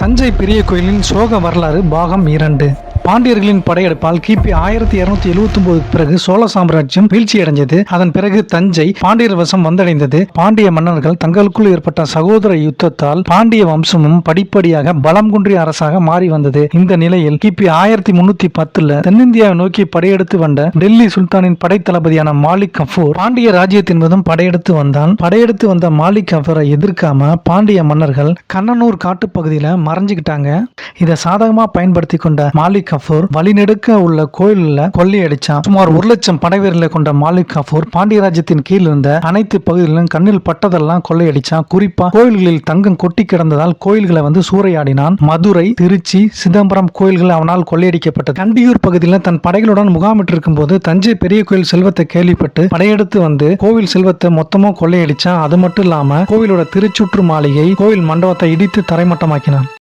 தஞ்சை பெரிய கோயிலின் சோக வரலாறு பாகம் 2. பாண்டியர்களின் படையெடுப்பால் கிபி 1279 பிறகு சோழ சாம்ராஜ்யம் வீழ்ச்சியடைந்தது. அதன் பிறகு தஞ்சை பாண்டியர் வசம் வந்தடைந்தது. பாண்டிய மன்னர்கள் தங்களுக்குள் ஏற்பட்ட சகோதர யுத்தத்தால் பாண்டிய வம்சமும் படிப்படியாக பலம் குன்றிய அரசாக மாறி வந்தது. இந்த நிலையில் கிபி 1310 தென்னிந்தியாவை நோக்கி படையெடுத்து வந்த டெல்லி சுல்தானின் படைத்தளபதியான மாலிக் கஃபூர் பாண்டிய ராஜ்யத்தின் மீதும் படையெடுத்து வந்தான். படையெடுத்து வந்த மாலிக் கஃபூரை எதிர்க்காம பாண்டிய மன்னர்கள் கண்ணனூர் காட்டுப்பகுதியில மறைஞ்சுக்கிட்டாங்க. இதை சாதகமா பயன்படுத்தி கொண்ட மாலிக் கஃபூர் வழிநெடுக்க உள்ள கோயில்ல கொள்ளையடிச்சான். சுமார் 1,00,000 படைவீரர்களை கொண்ட மாலிக் கஃபூர் பாண்டிய ராஜ்யத்தின் கீழ் இருந்த அனைத்து பகுதிகளிலும் கண்ணில் பட்டதெல்லாம் கொள்ளையடிச்சான். குறிப்பா கோயில்களில் தங்கம் கொட்டி கிடந்ததால் கோயில்களை சூறையாடினான். மதுரை, திருச்சி, சிதம்பரம் கோயில்கள் அவனால் கொள்ளையடிக்கப்பட்டது. கண்டியூர் பகுதியில் தன் படைகளுடன் முகாமிட்டிருக்கும் போது தஞ்சை பெரிய கோயில் செல்வத்தை கேள்விப்பட்டு படையெடுத்து வந்து கோவில் செல்வத்தை மொத்தமும் கொள்ளையடிச்சான். அது மட்டும் இல்லாம கோவிலோட திருச்சுற்று மாளிகை, கோவில் மண்டபத்தை இடித்து தரைமட்டமாக்கினான்.